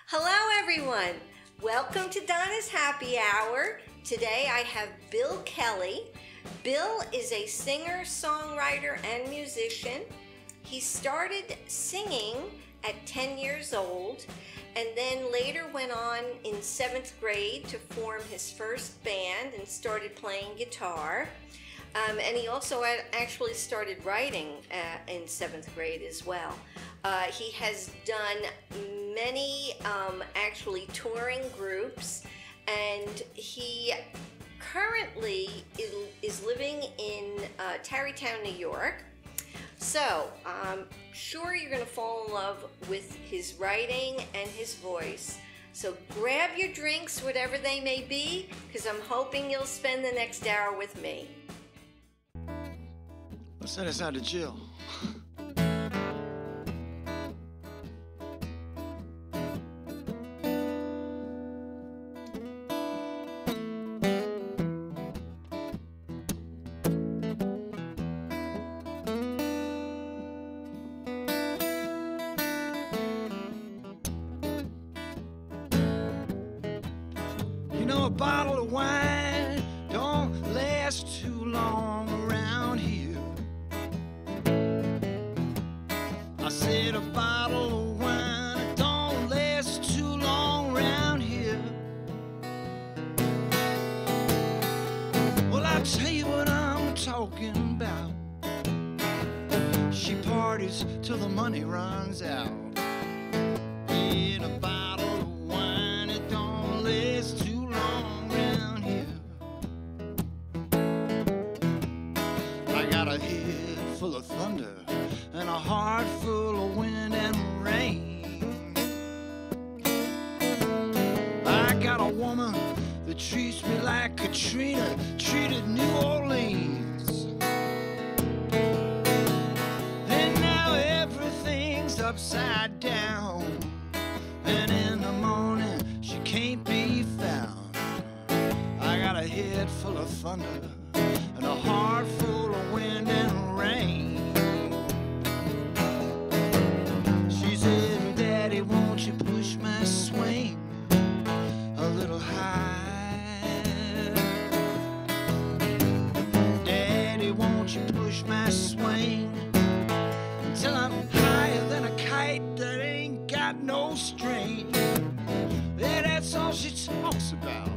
Hello everyone, welcome to Donna's Happy Hour. Today I have Bill Kelly. Bill is a singer, songwriter, and musician. He started singing at 10 years old and then later went on in 7th grade to form his first band and started playing guitar. And he also actually started writing in 7th grade as well. He has done many actually touring groups, and he currently is living in Tarrytown, New York. So I'm sure you're going to fall in love with his writing and his voice. So grab your drinks, whatever they may be, because I'm hoping you'll spend the next hour with me. Let's set us out to chill. You know, a bottle of wine don't last too long around here. I said a bottle of wine, it don't last too long around here. Well, I'll tell you what I'm talking about. She parties till the money runs out. In a bottle of wine, it don't last too long around here. I got a head full of thunder and a heart full of wind and rain. I got a woman that treats me like Katrina treated New Orleans. And now everything's upside down, and in the morning she can't be found. I got a head full of thunder and a heart full of wind and rain. Daddy, won't you push my swing a little higher? Daddy, won't you push my swing until I'm higher than a kite that ain't got no string? Yeah, that's all she talks about.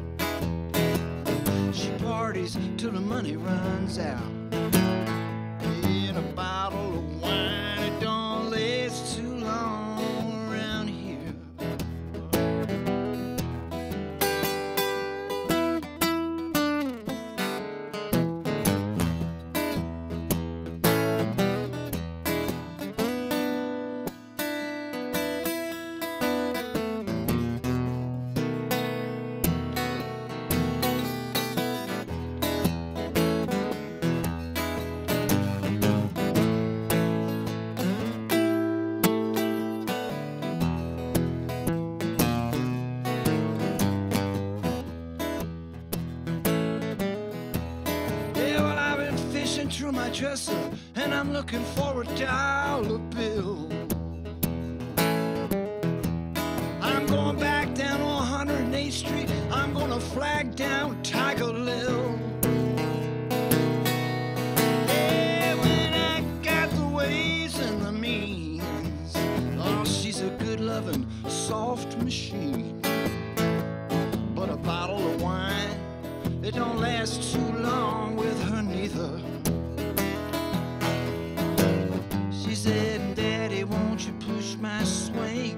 She parties till the money runs out. In a bottle of wine, it don't last too long. Through my dresser, and I'm looking for a dollar bill. I'm going back down on 108th Street. I'm gonna flag down Tiger Lil. Yeah, when I got the ways and the means, oh, she's a good loving, soft machine. But a bottle of wine, it don't last too long with her neither. She said, Daddy, won't you push my swing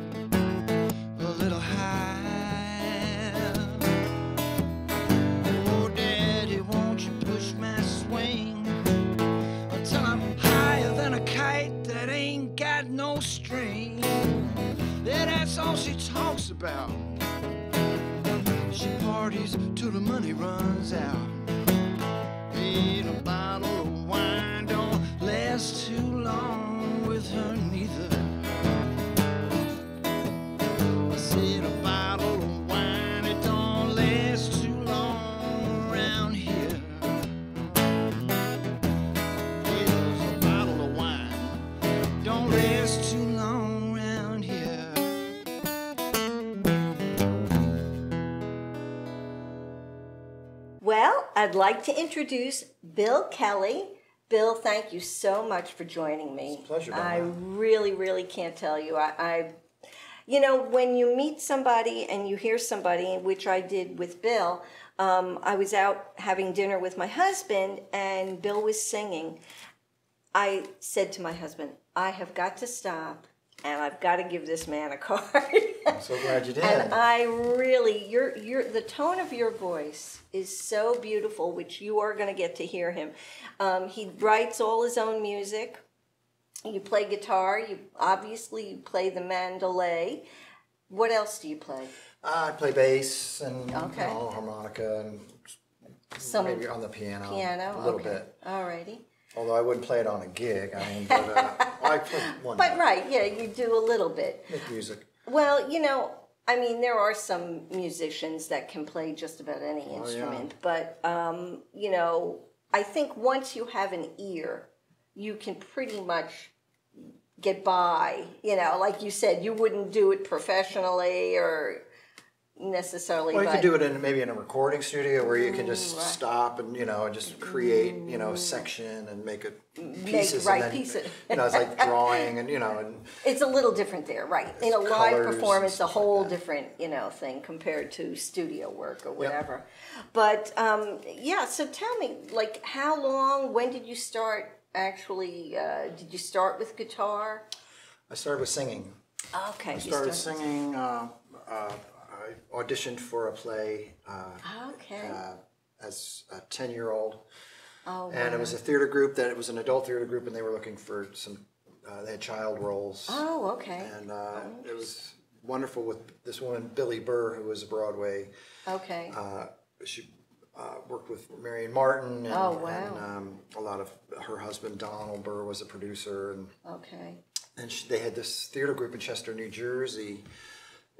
a little higher? Oh, Daddy, won't you push my swing until I'm higher than a kite that ain't got no string? Yeah, that's all she talks about. She parties till the money runs out. Ain't a bottle of wine don't last too long with her neither. I said a bottle of wine, it don't last too long around here. Here's a bottle of wine, don't last too long around here. I'd like to introduce Bill Kelly. Bill, thank you so much for joining me. It's a pleasure, Donna. I really, really can't tell you. When you meet somebody and you hear somebody, which I did with Bill, I was out having dinner with my husband and Bill was singing. I said to my husband, I have got to stop and I've got to give this man a card. I'm so glad you did. And I really, the tone of your voice is so beautiful, which you are going to get to hear him. He writes all his own music. You play guitar. You obviously play the mandolin. What else do you play? I play bass and harmonica and maybe on the piano. A little bit. Alrighty. Although I wouldn't play it on a gig. I mean, but I play one. But right, yeah, you do a little bit. Make music. Well, there are some musicians that can play just about any instrument, but I think once you have an ear, you can pretty much get by. Like you said, you wouldn't do it professionally or necessarily. Well, you could do it in a recording studio where you can just stop and just create a section and make it pieces. Pieces. It's like drawing and it's a little different there, right? In a live performance, a whole like different thing compared to studio work or whatever. Yep. But so tell me, like, how long? When did you start? Actually, did you start with guitar? I started with singing. Okay. I started singing. I auditioned for a play as a 10-year-old. Oh, and it was a theater group it was an adult theater group, and they were looking for they had child roles. Oh, okay. And it was wonderful with this woman, Billy Burr, who was a Broadway. Okay. She worked with Marion Martin, and, and a lot of her husband, Donna Burr, was a producer. And, and they had this theater group in Chester, New Jersey,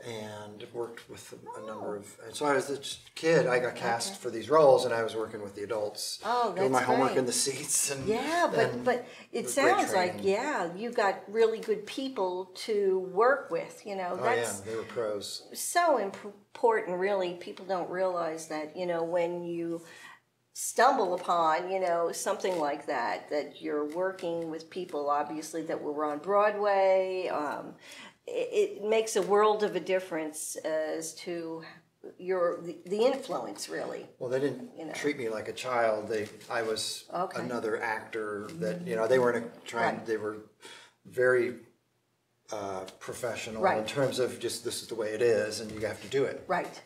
and worked with a number of. And so I was this kid. I got cast for these roles, and I was working with the adults, doing my homework in the seats. And but it sounds like you got really good people to work with. They were pros. So important, really. People don't realize that when you stumble upon something like that you're working with people obviously that were on Broadway. It makes a world of a difference as to the influence, really. Well, they didn't treat me like a child. I was another actor that they weren't trying. They were very professional in terms of just this is the way it is, and you have to do it. Right.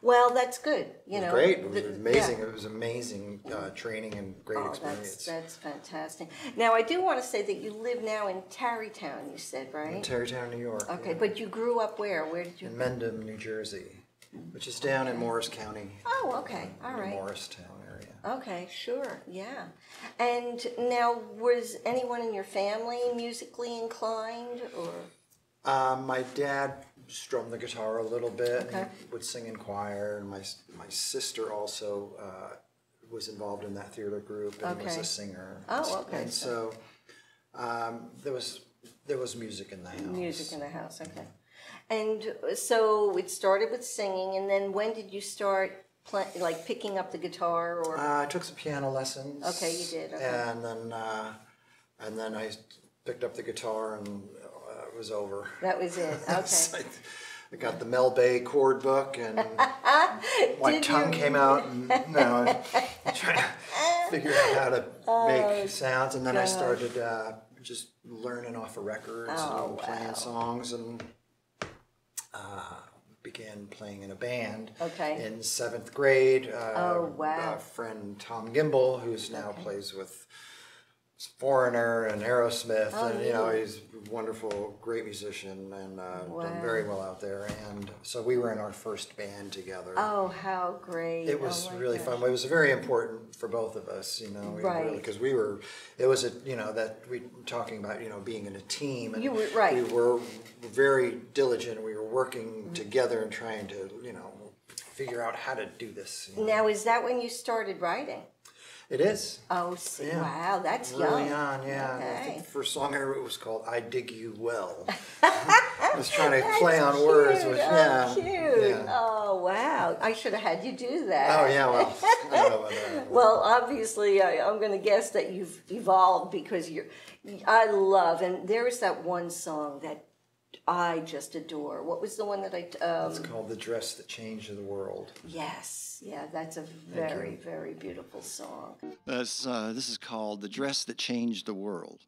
Well, that's good. It was great. It was amazing. It was amazing training and great experience. That's fantastic. Now, I do want to say that you live now in Tarrytown. You said, right? In Tarrytown, New York. Okay, but you grew up where? Where did you? In Mendham, New Jersey, which is down in Morris County. Oh, okay. All right. Morristown area. Okay, sure, yeah. And now, was anyone in your family musically inclined, or? My dad strummed the guitar a little bit, and would sing in choir, and my sister also was involved in that theater group and was a singer. Oh, okay. And so there was music in the house. Music in the house, okay. And so it started with singing, and then when did you start picking up the guitar? Or I took some piano lessons. Okay, you did. Okay. And then I picked up the guitar, and it was over. That was it. Okay. I got the Mel Bay chord book, and my tongue came out, and I trying to figure out how to make sounds, and then I started just learning off of records and playing songs, and began playing in a band in 7th grade. A friend, Tom Gimbel, who's now plays with Foreigner and Aerosmith, and he's a wonderful, great musician, and done very well out there. And so we were in our first band together. Oh, how great! It was really fun. It was very important for both of us, because it was that we were talking about, being in a team. And you were we were very diligent. We were working together and trying to, figure out how to do this. Now, is that when you started writing? It is. Oh, wow, that's early young. On, yeah. Okay. I think the first song I wrote was called "I Dig You Well." was trying to play on words with, yeah. Cute. Yeah. Oh, wow. I should have had you do that. Oh, yeah, well, I don't know about that. Well, obviously, I'm going to guess that you've evolved because I love, and there is that one song that I just adore. What was the one that it's called The Dress That Changed the World. Yes. Yeah, that's a very, very beautiful song. This is called The Dress That Changed the World.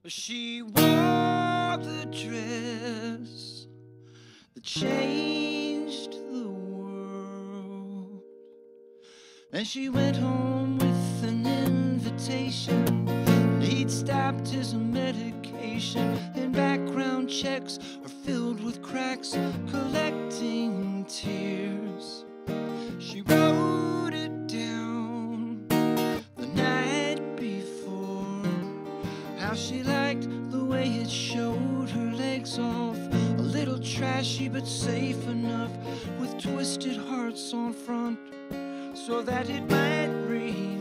She wore the dress that changed the world, and she went home with an invitation. He'd stopped his medication, and background checks are filled with cracks, collecting tears. She wrote it down the night before, how she liked the way it showed her legs off, a little trashy but safe enough, with twisted hearts on front, so that it might reveal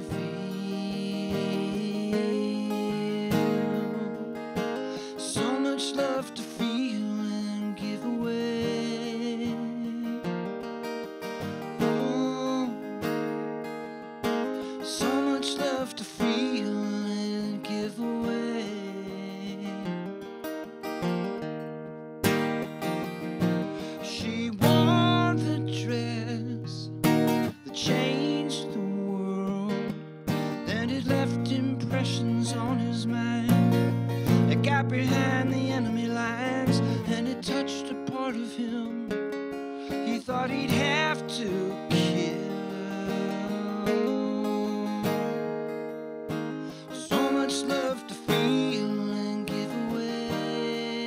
so much love to feel and give away. Oh, so much love to feel and give away. She wore the dress that changed the world, and it left impressions on his mind. It got behind the enemy lines, and it touched a part of him he thought he'd have to kill. So much love to feel and give away.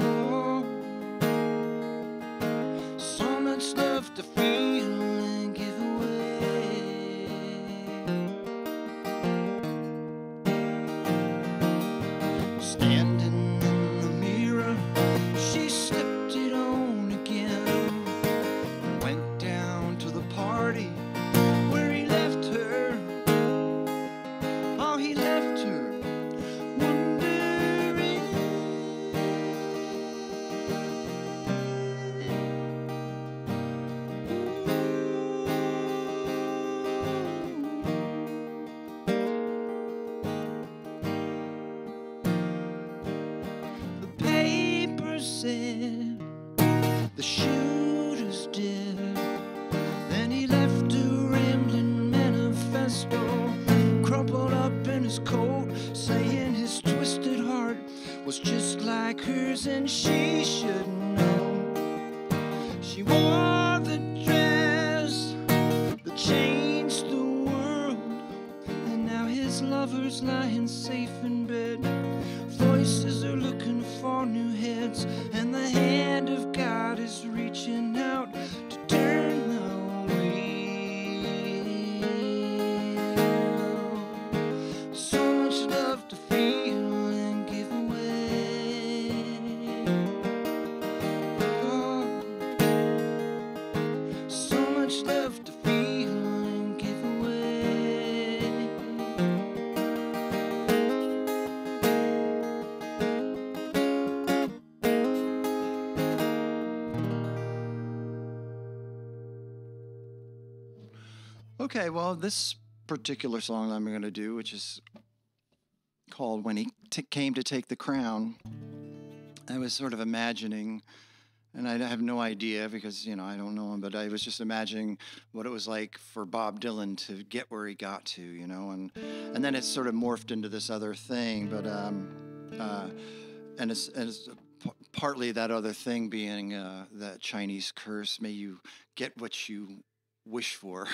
Oh, so much love to feel and give away. Standing in the mirror, she slipped it on again, and went down to the party where he left her. Oh, he left her wondering. The paper said the shooter's dead. Then he left a rambling manifesto, crumpled up in his coat, saying his twisted heart was just like hers, and she should know. She wore the dress that changed the world, and now his lover's lying safe in bed. Voices are looking for new heads, and the hand of God is reaching out to turn the wheel. So much love to feel and give away. Oh, so much love to feel and give away. Okay, well, this particular song I'm going to do, which is called When He Came to Take the Crown, I was sort of imagining, and I have no idea because, I don't know him, but I was just imagining what it was like for Bob Dylan to get where he got to, and then it sort of morphed into this other thing, but, and it's partly that other thing being that Chinese curse, may you get what you wish for.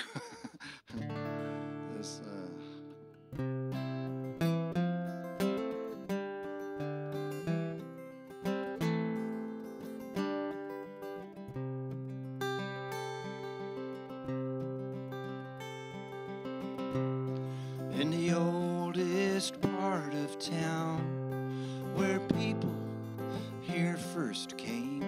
This, in the oldest part of town where people here first came,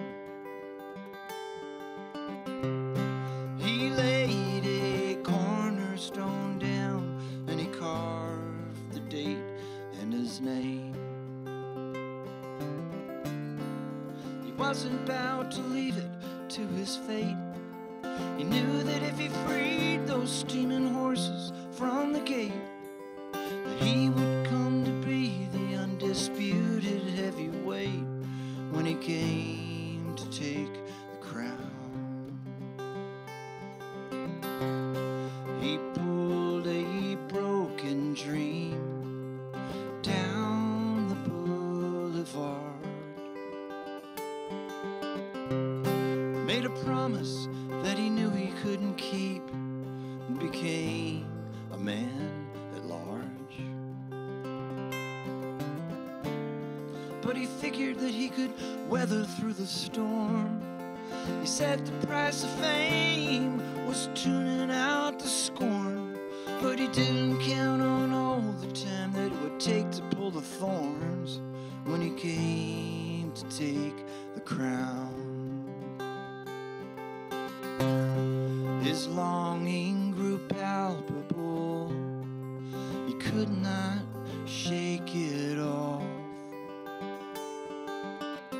he laid a cornerstone down, and he carved the date and his name. wasn't about to leave it to his fate. He knew that if he freed those steaming horses from the gate, that he would come to be the undisputed heavyweight when he came to take the crown. He pulled a broken dream down the boulevard, made a promise that he knew he couldn't keep, and became a man at large. But he figured that he could weather through the storm. He said the price of fame was tuning out the scorn, but he didn't count on all the time that it would take to pull the thorns when he came to take the crown. His longing grew palpable. He could not shake it off.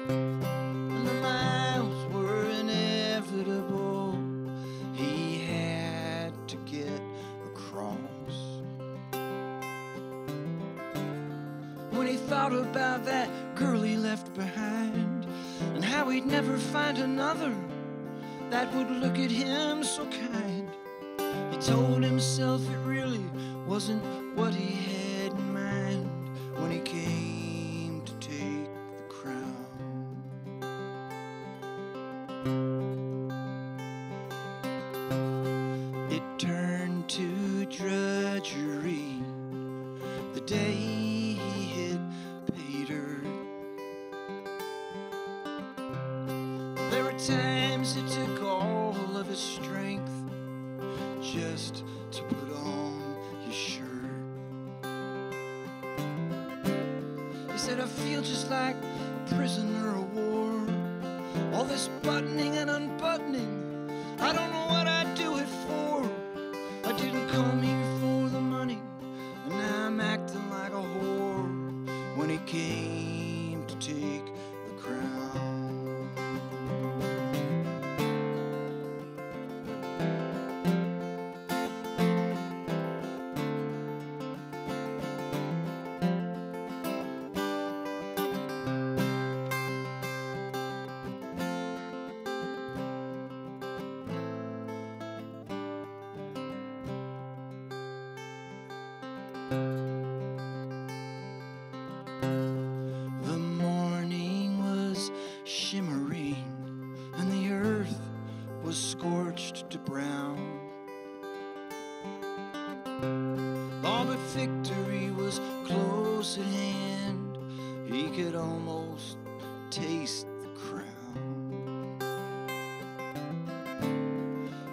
And the miles were inevitable. He had to get across. When he thought about that girl he left behind, and how he'd never find another that would look at him so kind, he told himself it really wasn't what he had in mind when he came to take the crown. It turned to drudgery the day he hit pay dirt. There were times it took all of his strength just to put on his shirt. He said, I feel just like a prisoner of war. All this buttoning and unbuttoning, I don't know what I'd do it for. I didn't come here for the money, and now I'm acting like a whore when he came to take the crown. The morning was shimmering and the earth was scorched to brown. All but victory was close at hand. He could almost taste the crown.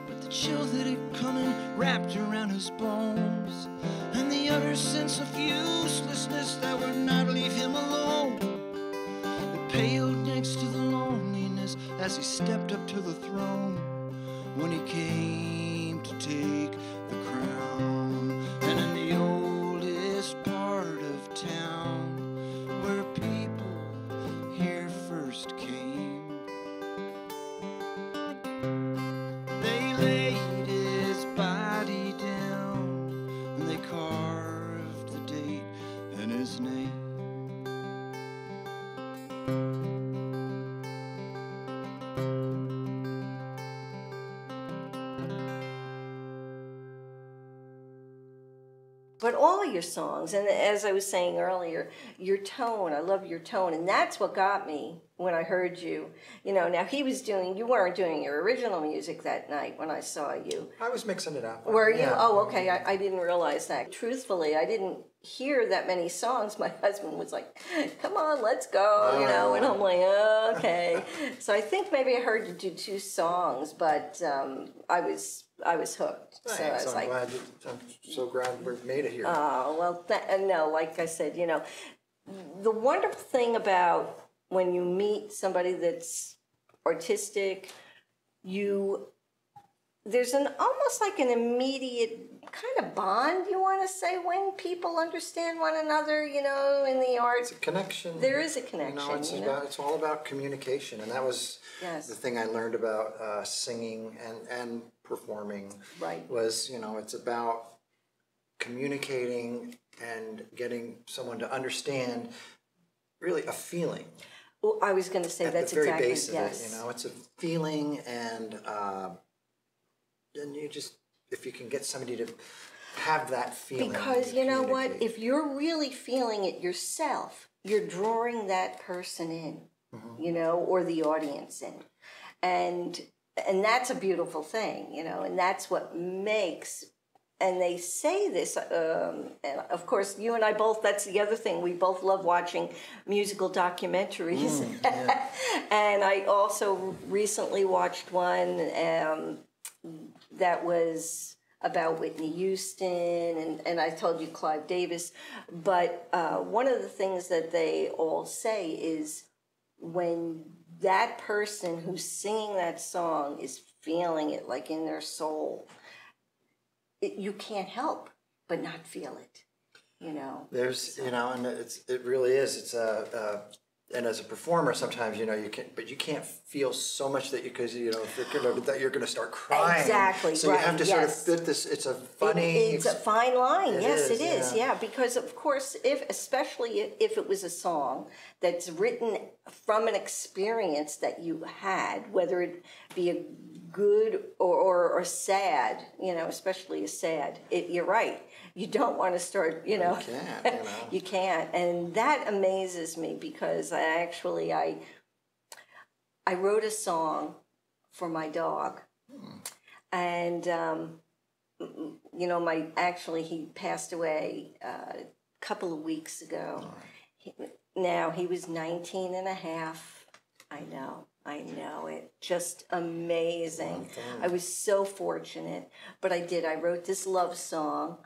But the chill that had come and wrapped around his bones, and the utter sense of uselessness that would not leave him alone, it paled next to the loneliness as he stepped up to the throne when he came to take the crown. And in the oldest part of town, where people here first came, they laid his body down and they carved the date and his name. But all your songs, and as I was saying earlier, your tone, I love your tone, and that's what got me when I heard you. You know, now you weren't doing your original music that night when I saw you. I was mixing it up. Were you? Yeah. Oh, okay, I didn't realize that. Truthfully, I didn't hear that many songs. My husband was like, come on, let's go, you know, and I'm like, okay. So I think maybe I heard you do 2 songs, but I was hooked. Thanks. So I was like, I'm so glad we made it here. Oh, well, no, like I said, you know, the wonderful thing about when you meet somebody that's artistic, there's an almost like an immediate kind of bond, you want to say, when people understand one another, you know, in the arts. It's a connection. There is a connection. It's all about communication, and that was the thing I learned about singing and performing. Right. Was, you know, it's about communicating and getting someone to understand really a feeling. Well, I was going to say at that's the very exactly, base of it, you know, it's a feeling, and you just, if you can get somebody to have that feeling. Because you know what, if you're really feeling it yourself, you're drawing that person in, you know, or the audience in, and that's a beautiful thing, you know, and that's what makes. And they say this, and of course, you and I both, that's the other thing, we both love watching musical documentaries. And I also recently watched one that was about Whitney Houston, and I told you Clive Davis. But one of the things that they all say is when that person who's singing that song is feeling it like in their soul, you can't help but not feel it, you know. There's, you know, and it really is. It's and as a performer, sometimes, you know, you can't feel so much that because you know that you're going to start crying. Exactly. So you have to sort of fit this. It's a funny. It's a fine line. It is. Yeah. Because of course, especially if it was a song that's written from an experience that you had, whether it be a good or sad, you know, especially a sad. You're right. You don't want to start, you know. You can't, you know. You can't. And that amazes me because I wrote a song for my dog. And, you know, he passed away a couple of weeks ago. Now, he was 19 and a half. I know it. Just amazing. I was so fortunate. But I wrote this love song.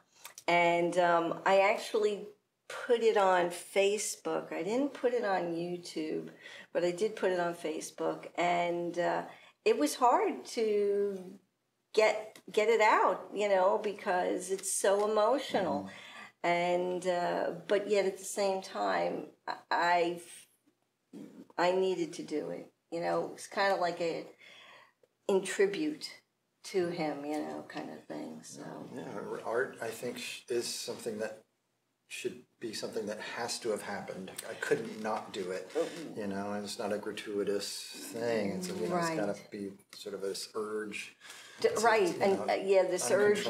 And I actually put it on Facebook. I didn't put it on YouTube, but I did put it on Facebook. And it was hard to get it out, you know, because it's so emotional. And but yet at the same time, I needed to do it. You know, it's kind of like in tribute to him, you know, kind of thing. So yeah, art, I think, is something that should be something that has to have happened. I couldn't not do it, you know, and it's not a gratuitous thing. It's you know, it's got to be sort of this urge. Right, and this urge,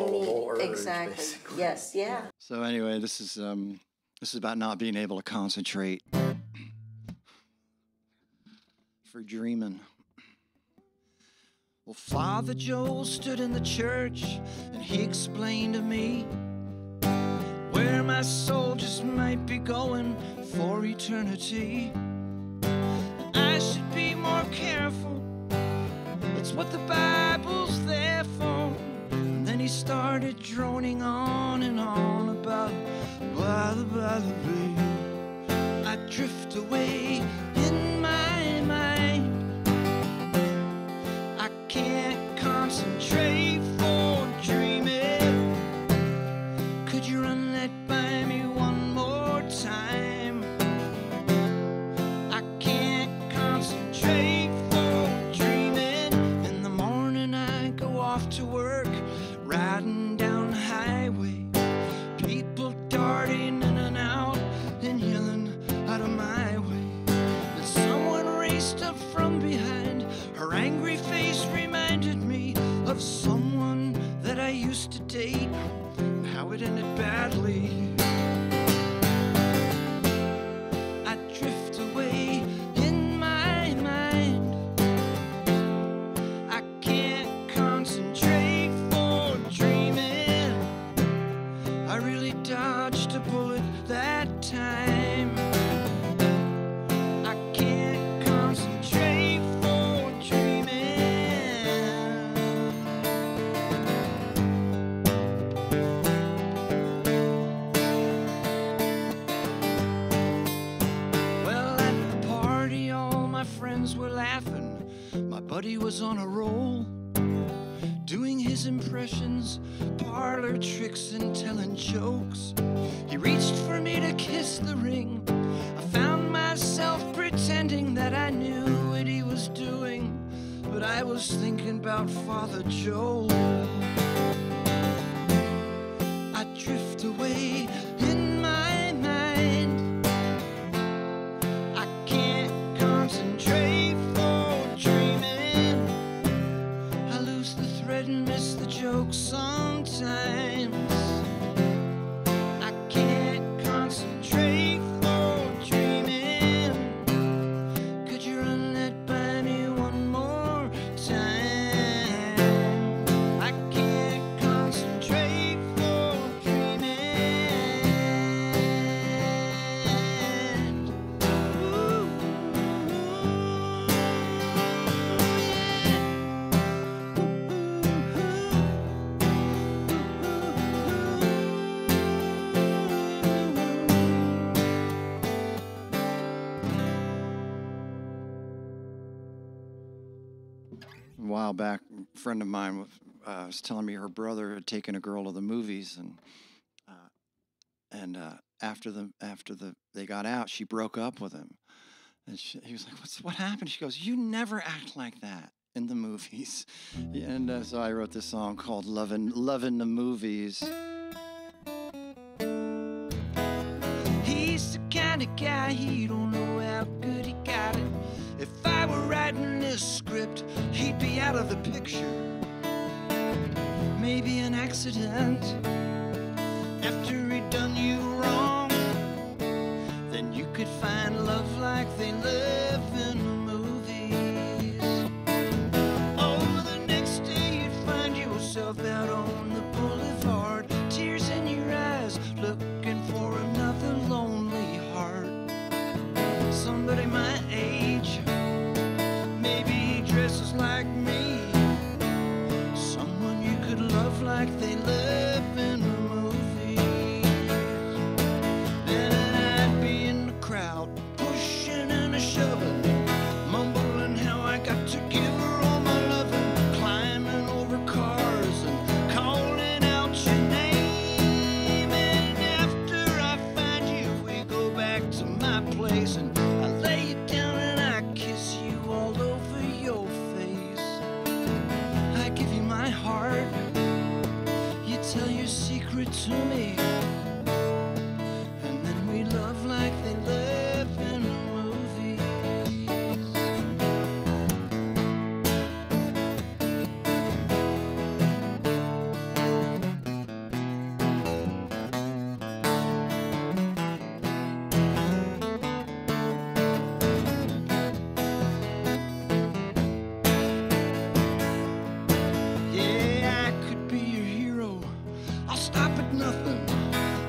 exactly. Basically. Yes, yeah. So anyway, this is about not being able to concentrate. For dreaming. Well, Father Joe stood in the church and he explained to me where my soul just might be going for eternity. And I should be more careful. That's what the Bible's there for. And then he started droning on and on about blah, I drift away in my mind. I can't concentrate for dreaming. Could you run that by me one more time? I can't concentrate for dreaming. In the morning I go off to work, riding down the highway. People darting in and out and yelling out of my way. Then someone raced up from behind. Her angry face reminded me of someone that I used to date and how it ended badly. I drift away in my mind. I can't concentrate for dreaming. I really dodged a bullet that time. I can't concentrate for dreaming. Well, at the party, all my friends were laughing. My buddy was on a roll. doing his impressions, parlor tricks and telling jokes. He reached for me to kiss the ring. I found myself pretending that I knew what he was doing, but I was thinking about Father Joe. I drift away in my mind. I can't concentrate for dreaming. I lose the thread and miss the joke sometimes. I can't concentrate for dreaming. Could you run that by me one more time? I can't concentrate for dreaming. Ooh, A while back, a friend of mine was telling me her brother had taken a girl to the movies, and after they got out, she broke up with him, and he was like, "What happened?" She goes, "You never act like that in the movies," and so I wrote this song called "Lovin' the Movies." he's the kind of guy, he don't know how good he got it. If I were writing this script, he'd be out of the picture. Maybe an accident after he'd done you wrong. Then you could find love like they live in the movies. Oh, the next day you'd find yourself out on the boulevard, tears in your eyes, looking for another lonely heart. Somebody my age, maybe he dresses like me, someone you could love like they live in the movies. Then I'd be in the crowd, pushing and a shoving, mumbling how I got to give her all my loving, climbing over cars and calling out your name. And after I find you, we go back to my place, and I lay you down and I kiss you all over your face. I give you my heart, you tell your secret to me, and then we love like they live in the movies. Yeah, I could be your hero, I'll stop at nothing.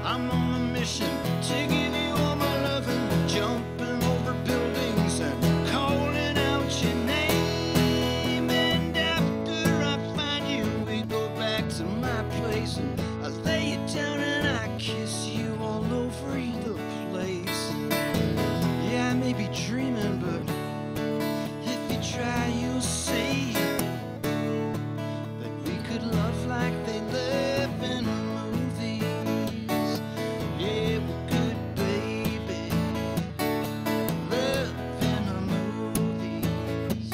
I'm on a mission to give you all my loving, jumping over buildings and calling out your name. And after I find you, we go back to my place, and I lay you down and I kiss you all over the place. Yeah, I may be dreaming, but if you try, you'll see that we could love like they live in the movies. Yeah, we could, baby, live in the movies.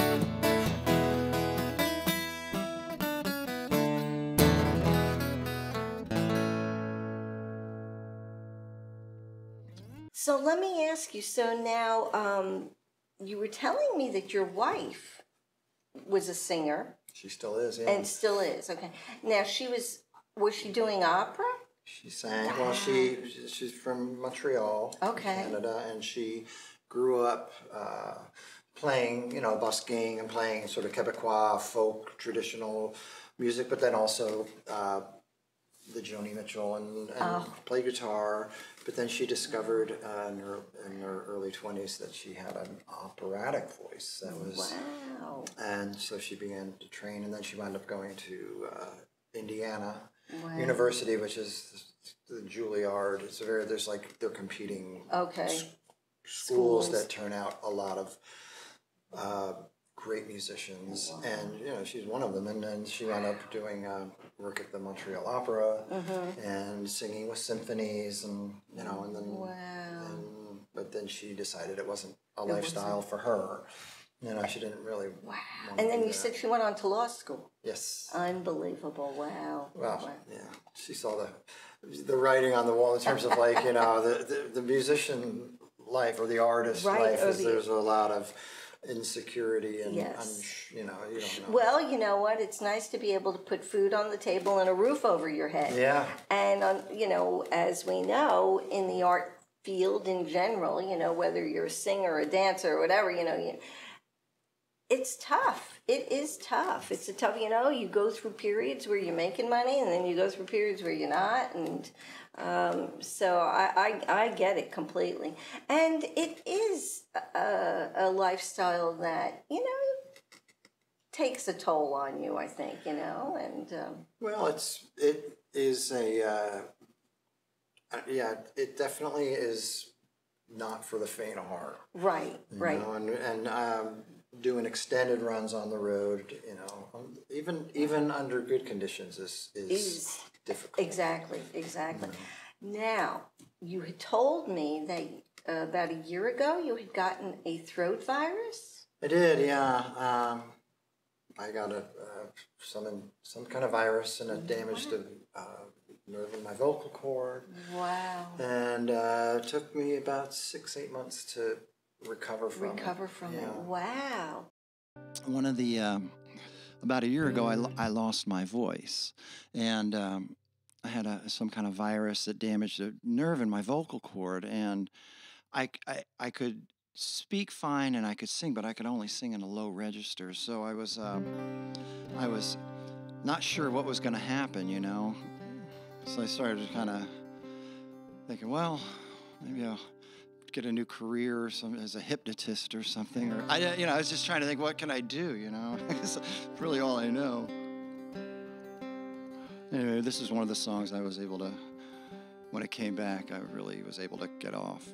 So let me ask you, so now you were telling me that your wife was a singer She still is, yeah. and still is, okay. Now was she doing opera? She sang, well, she's from Montreal, Okay. Canada, and she grew up playing, busking and playing sort of Quebecois folk traditional music, but then also the Joni Mitchell and play guitar. But then she discovered in her early 20s that she had an operatic voice. That was Wow. And so she began to train, and then she wound up going to Indiana Wow. University, which is the Juilliard. They're competing Okay. schools that turn out a lot of great musicians, and you know, she's one of them. And then she wound up doing work at the Montreal Opera and singing with symphonies, and you know, and then but then she decided it wasn't a lifestyle for her. You know, she didn't really. Wow. And then you said she went on to law school. Yes. Unbelievable. Wow. Well, yeah, she saw the writing on the wall in terms of like, you know, the musician life or the artist life is there's a lot of insecurity and you know, you don't know. Well, you know what? It's nice to be able to put food on the table and a roof over your head. Yeah. And you know, as we know, in the art field in general, you know, whether you're a singer or a dancer or whatever, you know, it's tough. It is tough. It's a tough, you know, you go through periods where you're making money and then you go through periods where you're not. And so I get it completely. And it is a lifestyle that, you know, takes a toll on you, I think, you know. And well, it is a, yeah, it definitely is not for the faint of heart. Right, right. You know, and doing extended runs on the road, you know, even under good conditions is difficult. Exactly. You know. Now, you had told me that about a year ago you had gotten a throat virus. I did, yeah. I got some kind of virus, and it damaged the nerve in my vocal cord. Wow. And it took me about 6-8 months to recover from it. Wow. One of the about a year ago, I lost my voice, and I had some kind of virus that damaged a nerve in my vocal cord, and I could speak fine and I could sing, but I could only sing in a low register. So I was not sure what was going to happen, you know. So I started kind of thinking, well, maybe I'll get a new career or as a hypnotist or something, or I was just trying to think, what can I do, you know? It's really all I know. Anyway, this is one of the songs I was able to, when it came back, I really was able to get off.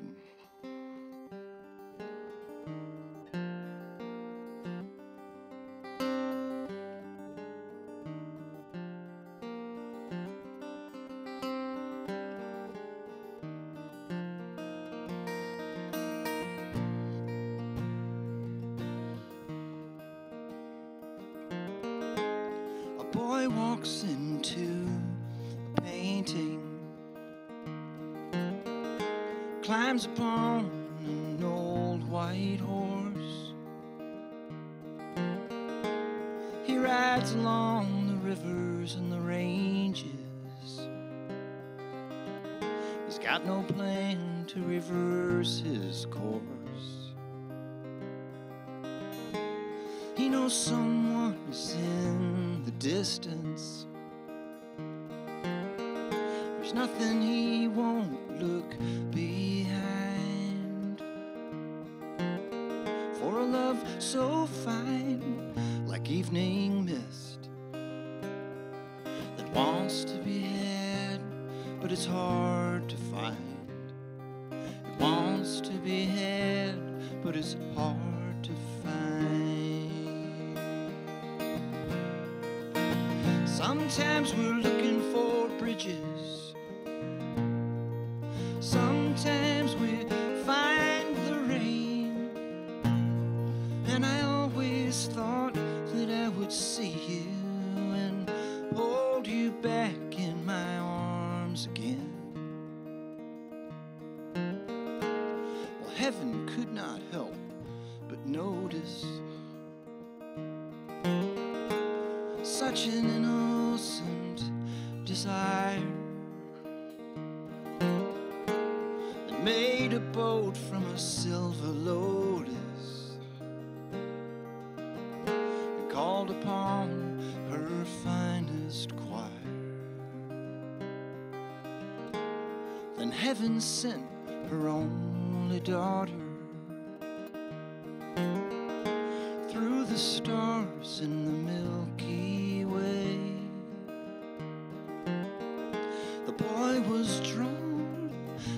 Boy walks into a painting, climbs upon an old white horse. He rides along the rivers and the ranges. He's got no plan to reverse his course. He knows someone is in the distance. There's nothing he won't look behind. For a love so fine, like evening mist, that wants to be had, but it's hard to find. It wants to be had, but it's hard to find. Sometimes we're looking for bridges. Sometimes we find the rain. And I always thought that I would see you and hold you back in my arms again. Well, heaven could not help but notice such an innocent desire that made a boat from a silver lotus and called upon her finest choir. Then heaven sent her only daughter through the stars in the Milky Way. The boy was drawn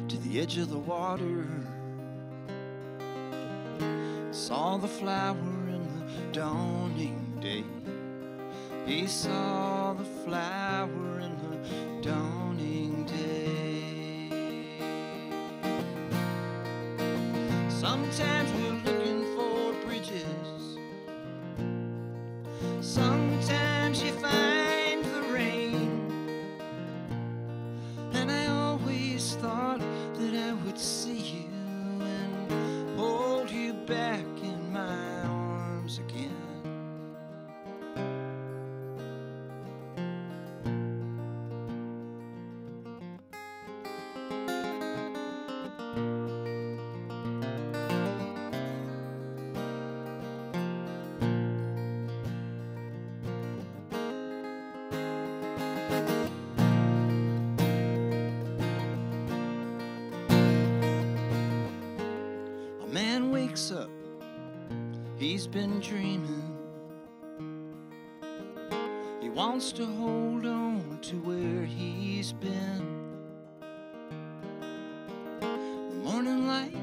to the edge of the water, saw the flower in the dawning day. He saw the flower in the dawning day. Sometimes we're looking for bridges. Sometimes you find the rain. And I always thought that I would see you and hold you back in my arms again. A man wakes up, he's been dreaming. He wants to hold on to where he's been. The morning light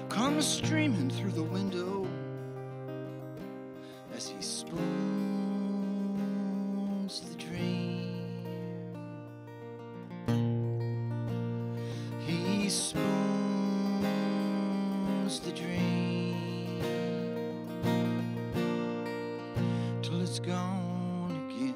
comes streaming through the window as he spoons the dream. He spoons the dream till it's gone again.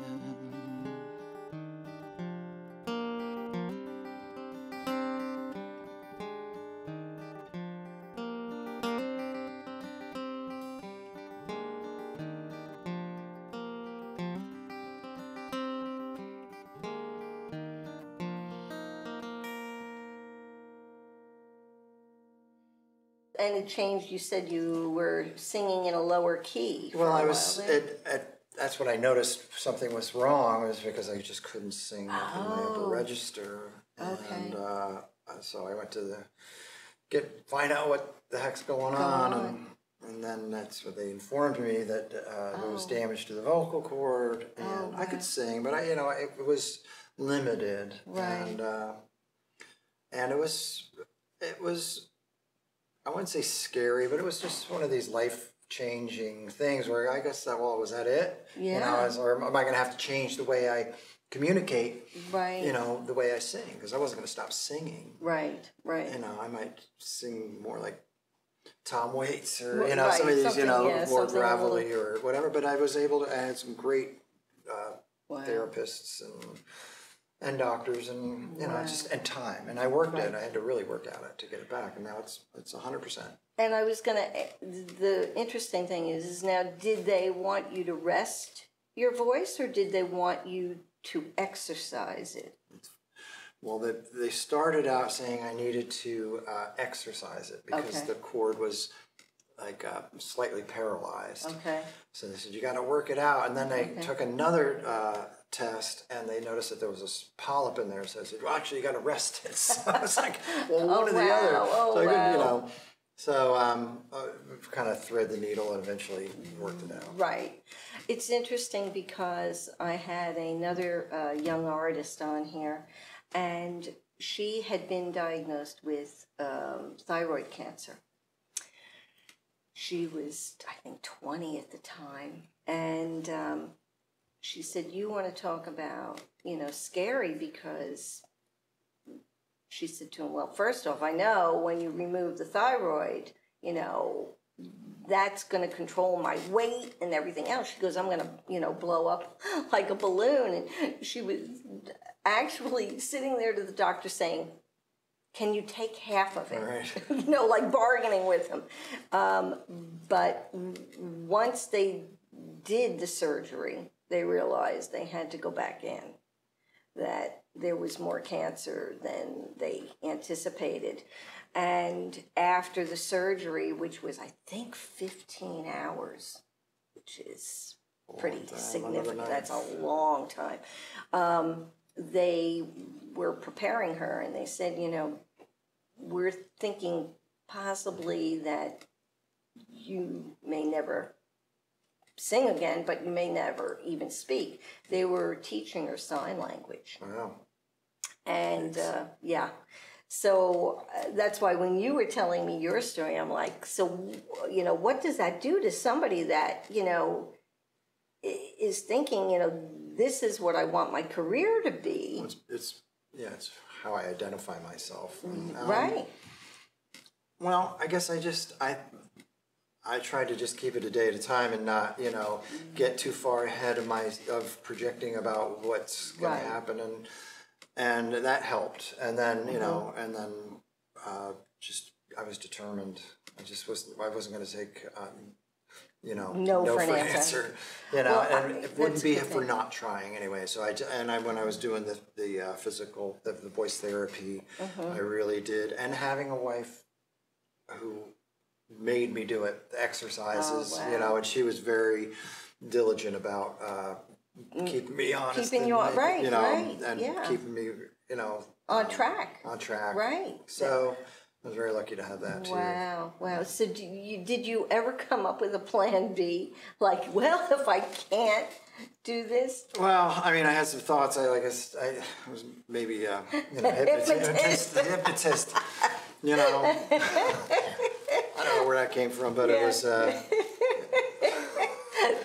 And it changed. You said you were singing in a lower key. Well, I was. That's what I noticed. Something was wrong. Was because I just couldn't sing in my upper register. Okay. And so I went to find out what the heck's going on. And then that's what they informed me that there was damage to the vocal cord, and I could sing, but it was limited. Right. And it was. I wouldn't say scary, but it was just one of these life-changing things where I guess was that it? Yeah. Or am I going to have to change the way I communicate? Right. The way I sing, because I wasn't going to stop singing. Right. Right. I might sing more like Tom Waits or Right. some of these more something gravelly or whatever. But I was able to. I had some great therapists and doctors and and time, and I worked it. I had to really work at it to get it back, and now it's 100%. And I was gonna. The interesting thing is now, did they want you to rest your voice, or did they want you to exercise it? Well, they started out saying I needed to exercise it because the cord was like slightly paralyzed. Okay. So they said you got to work it out, and then they took another test, and they noticed that there was a polyp in there. So I said, well, actually, you got to rest it. So I was like, well, one or the other. Oh, so I couldn't, So kind of thread the needle and eventually worked it out. Right. It's interesting because I had another young artist on here, and she had been diagnosed with thyroid cancer. She was, I think, 20 at the time, and she said, you want to talk about, scary, because she said to him, well, first off, I know when you remove the thyroid, that's going to control my weight and everything else. She goes, I'm going to, blow up like a balloon. And she was actually sitting there to the doctor saying, can you take half of it? Right. Like bargaining with him. But once they did the surgery, they realized they had to go back in, that there was more cancer than they anticipated. And after the surgery, which was, I think, 15 hours, which is pretty significant. That's a long time. They were preparing her, and they said, we're thinking possibly that you may never sing again, but you may never even speak. They were teaching her sign language. Wow. And, So that's why when you were telling me your story, I'm like, so, you know, what does that do to somebody that, you know, is thinking, you know, this is what I want my career to be? Well, it's how I identify myself. Right. Well, I guess I try to just keep it a day at a time and not, you know, get too far ahead of projecting about what's going to happen, and that helped. And then, you know, and then I was determined. I wasn't going to take, you know, no for an answer. You know, well, and it wouldn't be for not trying anyway. So when I was doing the physical, the voice therapy, I really did, and having a wife who made me do it, the exercises, you know, and she was very diligent about keeping me honest, keeping you on, right, you know, right, and keeping me, you know, on track, right. So I was very lucky to have that too. Wow. So did you ever come up with a plan B? Like, well, if I can't do this? Well, I mean, I had some thoughts. I was maybe you know, hypnotist. You know, I don't know where that came from, but it was.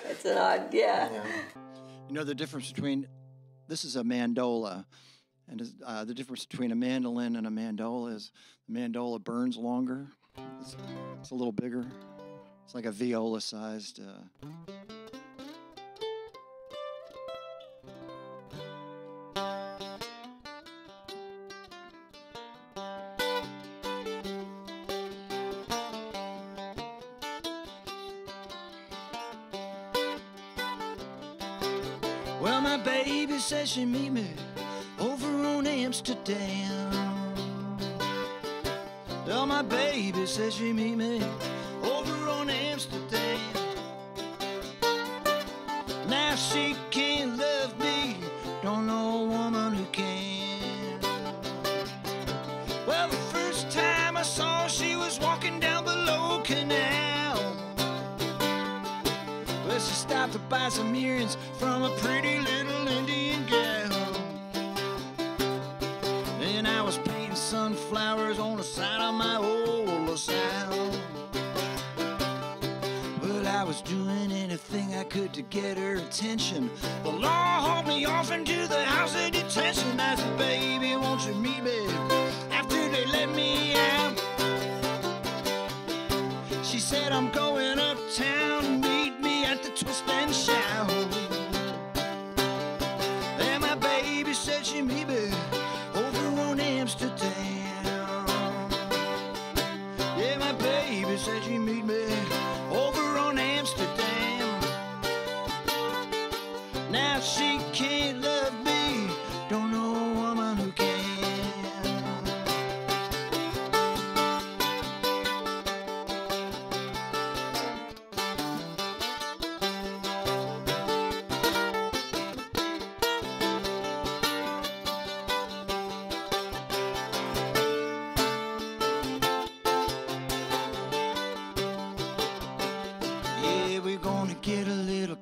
It's an odd, yeah. You know the difference between this is a mandola, and the difference between a mandolin and a mandola is the mandola burns longer. It's a little bigger. It's like a viola-sized. Well, my baby says she meet me over on Amsterdam. Well, my baby says she meet me over on Amsterdam. Now she can't love me, don't know a woman who can. Well, the first time I saw her, she was walking down below Canal. Well, she stopped to buy some earrings from a pretty little Indian gal. And I was painting sunflowers on the side of my old LaSalle. Well, I was doing anything I could to get her attention. The law hauled me off into the house of detention. I said, baby, won't you meet me after they let me out? She said, I'm going uptown, meet me at the Twist and Shout. And my baby said she meet me over on Amsterdam. Yeah, my baby said she meet me over on Amsterdam. Now she can't love me, don't know a woman who can.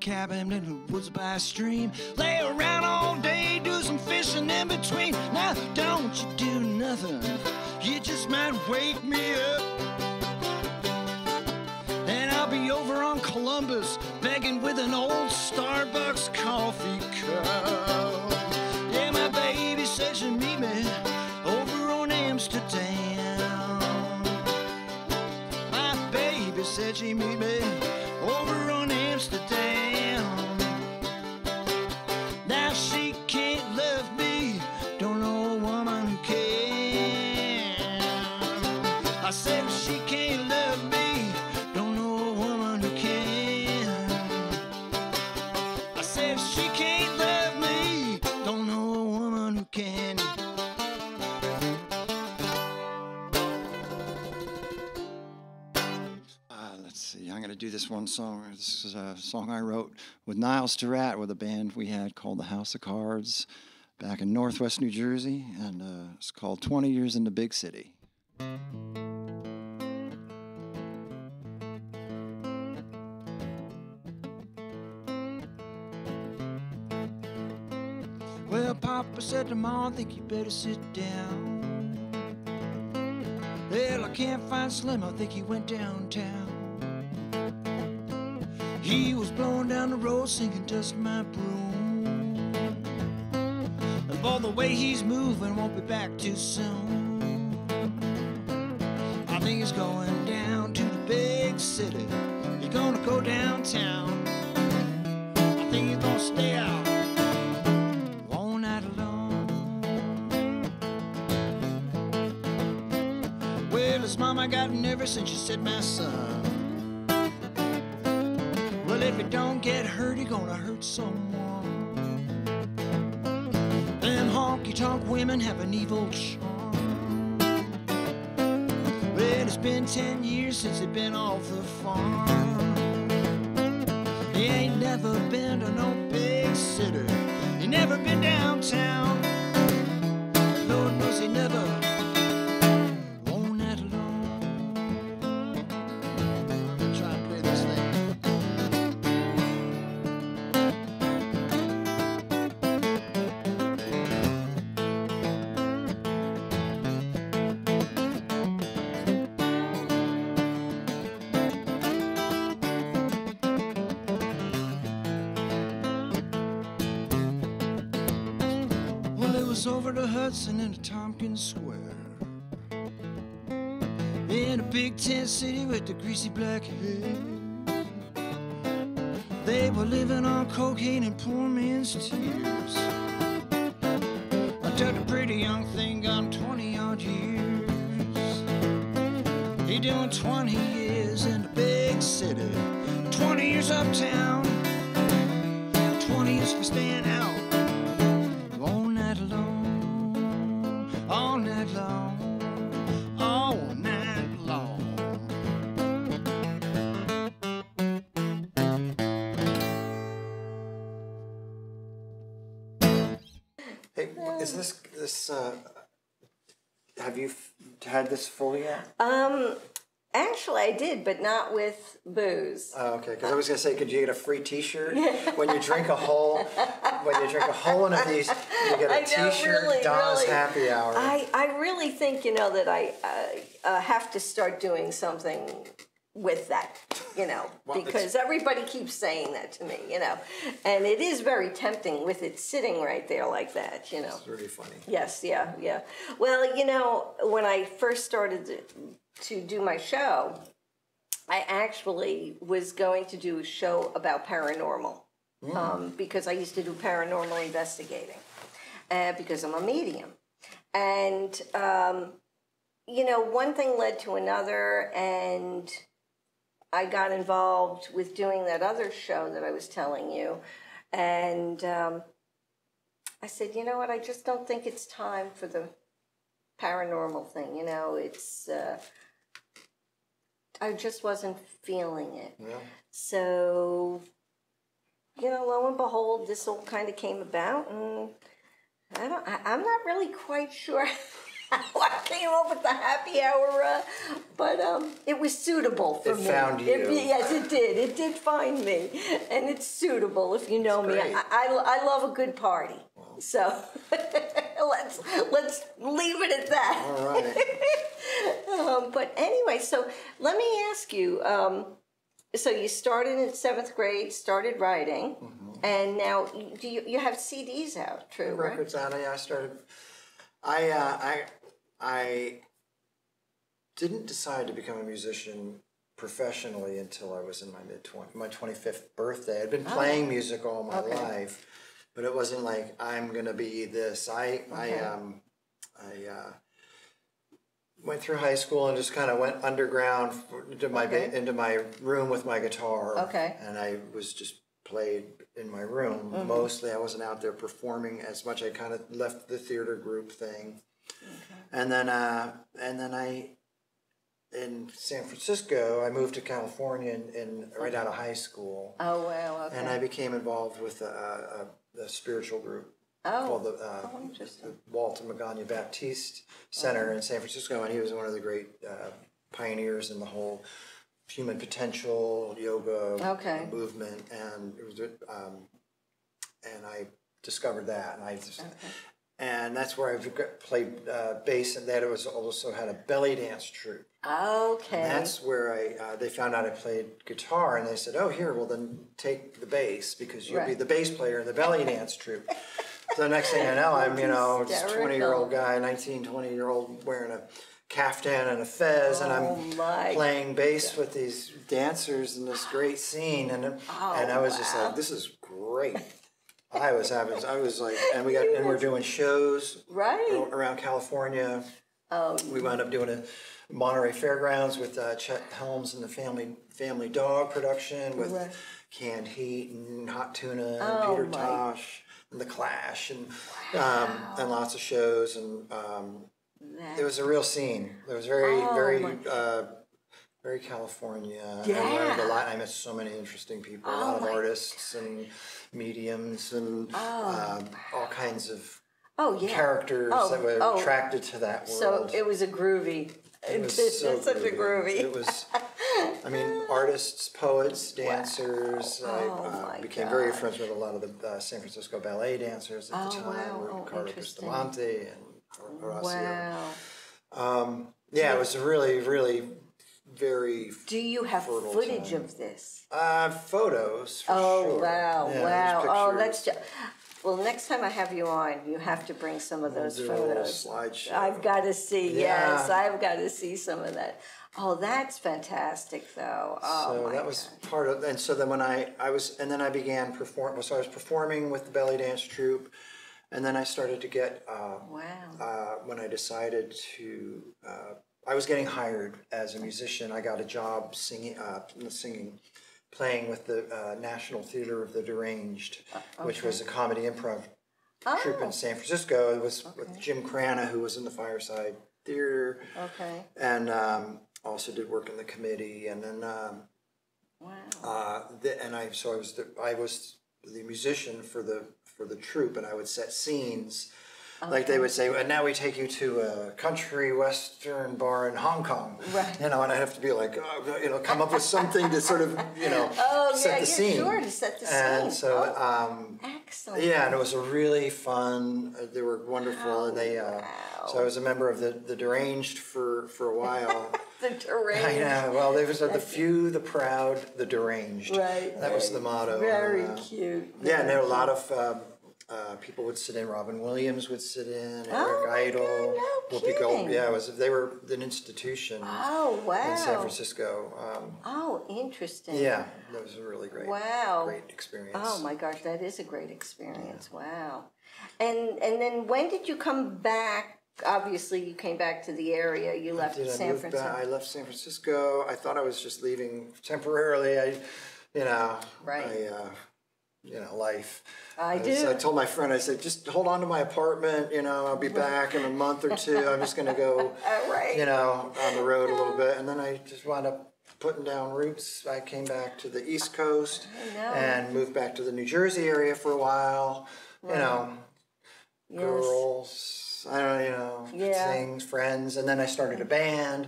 Cabin in the woods by a stream, lay around all day, do some fishing in between. Now don't you do nothing, you just might wake me up. And I'll be over on Columbus, begging with an old Starbucks coffee cup. Yeah, my baby says she'll meet me over on Amsterdam. My baby said she'd meet me over on Amsterdam. Now she can't love me, don't know a woman who can. I said she can't love me, don't know a woman who can. I said she can't love me, don't know a woman who can. Let's see, I'm going to do this one song. This is a song I wrote with Niall Surratt with a band we had called the House of Cards back in Northwest New Jersey, and it's called 20 Years in the Big City. Well, Papa said to Mom, I think you better sit down. Well, I can't find Slim, I think he went downtown. He was blowing down the road singing Dust My Broom. And by the way he's moving, won't be back too soon. I think he's going down to the big city. He's gonna go downtown. I think he's gonna stay out all night long. Well, his mama got nervous and she said, my son, well, if you don't get hurt, you're gonna hurt someone. Them honky-tonk women have an evil charm. Well, it's been 10 years since they've been off the farm. He ain't never been to no big city. He never been downtown. Lord knows he never won that alone. Try and play this thing. Over to Hudson and to Tompkins Square, in a big tent city with the greasy black hair. They were living on cocaine and poor man's tears. Until the pretty young thing got 20-odd years. He doing 20 years in the big city, 20 years uptown, 20 years for staying out all night long, all night long, all night long. Hey, is this have you had this full yet? Actually, I did, but not with booze. Oh, okay. Because I was gonna say, could you get a free T-shirt when you drink a whole? When you drink a whole one of these, you get a T-shirt. Really, Donna's really. Happy Hour. I really think that I have to start doing something with that, well, because everybody keeps saying that to me, and it is very tempting with it sitting right there like that, It's really funny. Yes, yeah. Well, when I first started to do my show, I actually was going to do a show about paranormal, because I used to do paranormal investigating, because I'm a medium, and one thing led to another, and I got involved with doing that other show that I was telling you, and I said, you know what, I just don't think it's time for the paranormal thing, it's, I just wasn't feeling it. Yeah. So, lo and behold, this all kind of came about, and I'm not really quite sure how I came up with the happy hour, but it was suitable for me. It found you. Yes, it did. It did find me, and it's suitable. If you know me, I love a good party. Wow. So let's leave it at that. All right. But anyway, so let me ask you. So you started in 7th grade, started writing, and now you have CDs out? True, the records right? out. Yeah, I started. I didn't decide to become a musician professionally until I was in my mid-20s, my 25th birthday. I'd been playing music all my life, but it wasn't like I'm gonna be this. I went through high school and just kind of went underground into my room with my guitar. Okay. And I was just played in my room. Mostly I wasn't out there performing as much. I kind of left the theater group thing. And then in San Francisco, I moved to California right out of high school. Oh, wow, okay. And I became involved with a spiritual group called the Walter Magana Baptiste Center in San Francisco, and he was one of the great pioneers in the whole human potential yoga movement, and it was and I discovered that, and I just and that's where I played bass, and that it was also had a belly dance troupe. Okay. And that's where they found out I played guitar, and they said, "Oh, here, well then take the bass because you'll be the bass player in the belly dance troupe." So the next thing I know, I'm just 20-year-old guy, 20-year-old wearing a caftan and a fez, and I'm playing bass with these dancers in this great scene, and I was just like, "This is great." I was like, and we're doing shows around California. We wound up doing a Monterey Fairgrounds with Chet Helms and the Family Dog production with Canned Heat and Hot Tuna and Peter Tosh and The Clash and lots of shows, and it was a real scene. It was very California. Yeah. I learned a lot. I met so many interesting people, a lot of artists and mediums and all kinds of characters that were attracted to that world. So it was a groovy. It was such a groovy. It was, artists, poets, dancers. I became very friends with a lot of the San Francisco ballet dancers at the time, Carlo Bustamante and Horacio. Wow. It was a really, really very Do you have footage of this? Photos, for sure. Wow, yeah, wow. Oh, that's just... Well, next time I have you on, you have to bring some of those photos. Slideshow. I've got to see. Yes, I've got to see some of that. Oh, that's fantastic, though. Oh, so that was part of, and so then when I began performing. So I was performing with the belly dance troupe, and then I started to get. When I decided to, I was getting hired as a musician. I got a job singing, playing with the National Theater of the Deranged, which was a comedy improv troupe in San Francisco. It was with Jim Crana, who was in the Fireside Theater, and also did work in the committee. And then, I was the musician for the troupe, and I would set scenes. Like they would say, and now we take you to a country western bar in Hong Kong. Right. And I have to be like, come up with something to sort of, set the scene. Sure, to set the scene. And so, excellent. Yeah, and it was a really fun. They were wonderful, and they. So I was a member of the Deranged for a while. The Deranged. I know. Well, they was the few, the proud, the Deranged. Right. That was the motto. Very cute. Yeah, and there were a lot of. People would sit in. Robin Williams would sit in. Eric Idle. Whoopi Goldberg. Yeah, they were an institution. In San Francisco. Interesting. Yeah, that was a really great. Great experience. Oh my gosh, that is a great experience. Yeah. Wow. And then when did you come back? Obviously, you came back to the area. You left San Francisco. I left San Francisco. I thought I was just leaving temporarily. Life. So I told my friend, I said, just hold on to my apartment, I'll be back in a month or two. I'm just going to go, on the road a little bit. And then I just wound up putting down roots. I came back to the East Coast and moved back to the New Jersey area for a while, girls. I don't sing, friends, and then I started a band,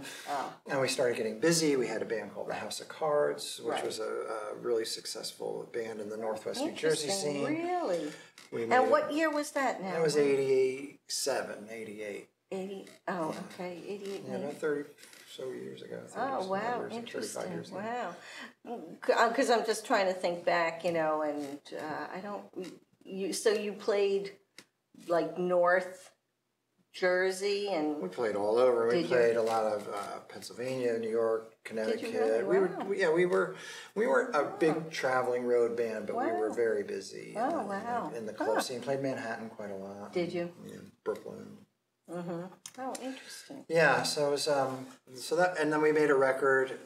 and we started getting busy. We had a band called the House of Cards, which was a really successsul band in the Northwest New Jersey scene. Really? And what year was that now? That was 87, 88. 88, okay, 88. Yeah, about 30 so years ago. Wow, interesting. Wow. Because I'm just trying to think back, and I don't, so you played like North Jersey, and we played all over. We played a lot of Pennsylvania, New York, Connecticut. Really? We weren't a big traveling road band, but we were very busy. In the club scene, played Manhattan quite a lot. Did you? Yeah, Brooklyn. Mm-hmm. Oh, interesting. Yeah, so it was and then we made a record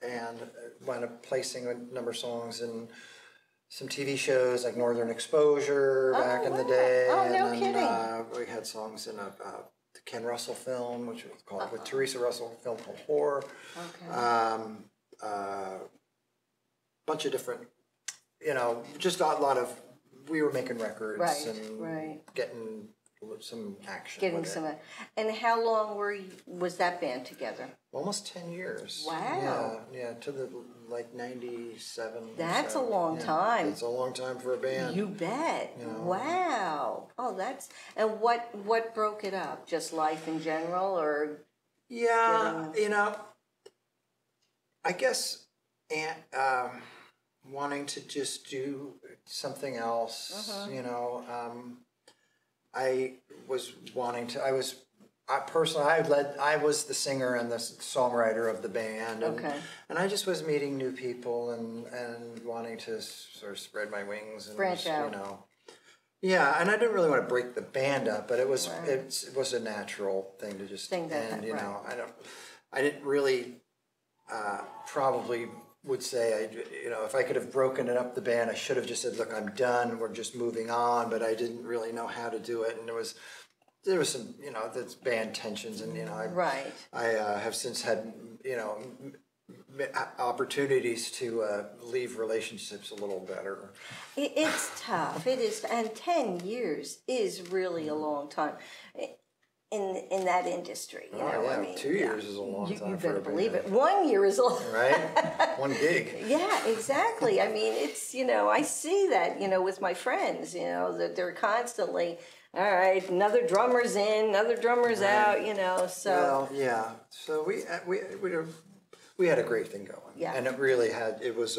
and wound up placing a number of songs in some TV shows like Northern Exposure back in the day. No kidding. We had songs in the Ken Russell film, which was called, with Teresa Russell, a film called Whore. Okay. Bunch of different, just a lot of, we were making records and getting some action. And how long was that band together? Almost 10 years. Wow. Yeah, to the like 97. That's a long time. It's a long time for a band. You bet. You know. Wow. Oh, and what broke it up? Just life in general, or? Yeah, you know, I guess wanting to just do something else, you know. I was the singer and the songwriter of the band, and I just was meeting new people and wanting to sort of spread my wings and branch out. You know. Yeah, and I didn't really want to break the band up, but it was a natural thing to just end. You know, I didn't really probably would say if I could have broken it up the band, I should have just said, look, I'm done. We're just moving on. But I didn't really know how to do it, and there was some there's band tensions, and I have since had opportunities to leave relationships a little better. It's tough. It is, and 10 years is really a long time in that industry. You know? Yeah, I mean, 2 years is a long time. You better believe it. 1 year is a long. Right, one gig. Yeah, exactly. I mean, it's I see that with my friends. That they're constantly. All right, another drummer's in, another drummer's out. So. Well, yeah. So we had a great thing going. Yeah. And it really had. It was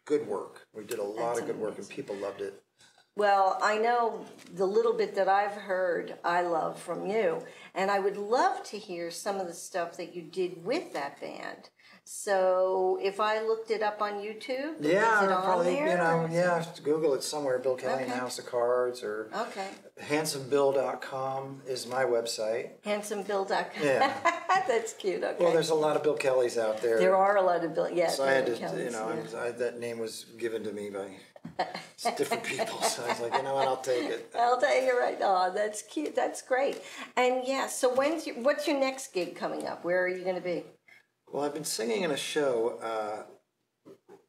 good work. We did a lot of good work, and people loved it. Well, I know the little bit that I've heard, I love from you, and I would love to hear some of the stuff that you did with that band. So if I looked it up on YouTube, is it probably on there? Google it somewhere. Bill Kelly and the House of Cards, or handsomebill.com is my website. Handsomebill.com. Yeah, that's cute. Okay. Well, there's a lot of Bill Kellys out there. There are a lot of Bill. Yes. So I had to, that name was given to me by different people. So I was like, what, I'll take it. I'll take it right. Oh, that's cute. That's great. And so what's your next gig coming up? Where are you going to be? Well, I've been singing in a show.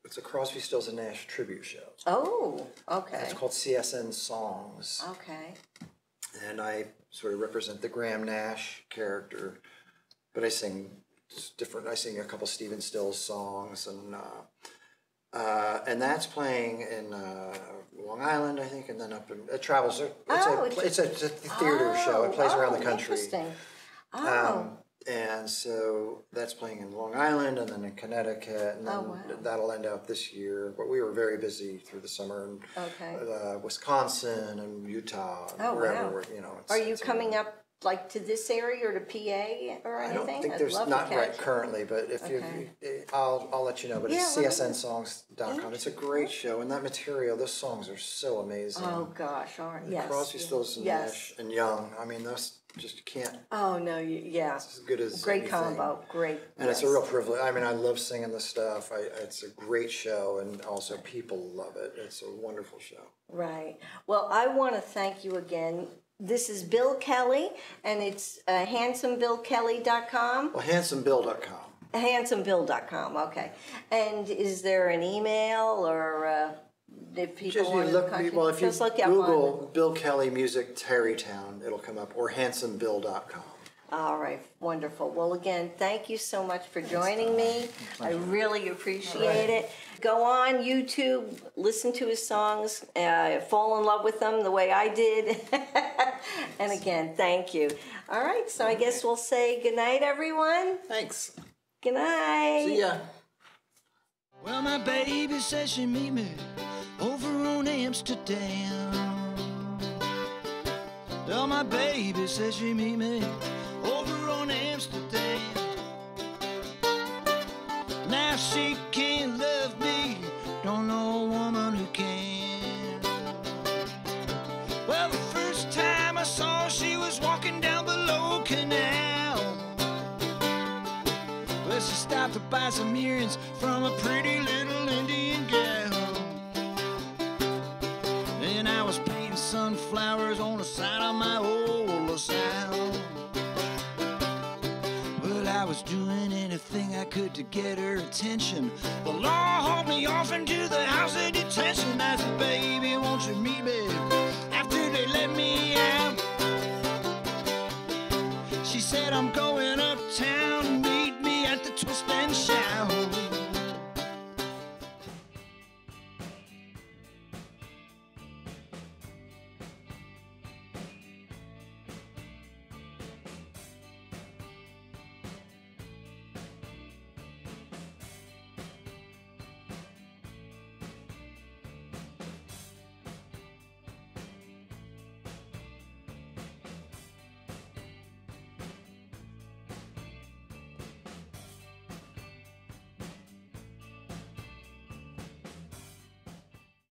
It's a Crosby, Stills and Nash tribute show. Oh, okay. It's called CSN Songs. Okay. And I sort of represent the Graham Nash character, but I sing different. I sing a couple Stephen Stills songs, and that's playing in Long Island, I think, and then up in it travels. It's a theater show. It plays around the country. Interesting. And so that's playing in Long Island, and then in Connecticut, and then that'll end up this year. But we were very busy through the summer in Wisconsin and Utah, and wherever. Are you coming up like to this area or to PA or anything? I don't think there's not right currently, but if I'll let you know. But it's CSNSongs.com. It's a great show, and that material, those songs are so amazing. Oh gosh, yes. Crosby, Stills and Nash and Young. I mean, those. Just can't. Oh no! It's as good as great anything. Combo, great. And it's a real privilege. I mean, I love singing the stuff. It's a great show, and also people love it. It's a wonderful show. Right. Well, I want to thank you again. This is Bill Kelly, and it's handsomebillkelly.com. Well, handsomebill.com. Handsomebill.com. Okay. And is there an email or? If people want to if you Google Bill Kelly Music Tarrytown, it'll come up, or handsomebill.com. All right, wonderful. Well, again, thank you so much for joining me. I really appreciate it. Go on YouTube, listen to his songs, fall in love with them the way I did. And again, thank you. All right, so I guess we'll say goodnight, everyone. Thanks. Good night. See ya. Well, my baby says she meet me over on Amsterdam. Well, my baby says she meet me over on Amsterdam. Now she can't love me, don't know a woman who can. Well, the first time I saw her, she was walking down below Canal. Well, she stopped to buy some earrings from a pretty little Indian gal. And I was painting sunflowers on the side of my old LaSalle. Well, I was doing anything I could to get her attention. The law hauled me off into the house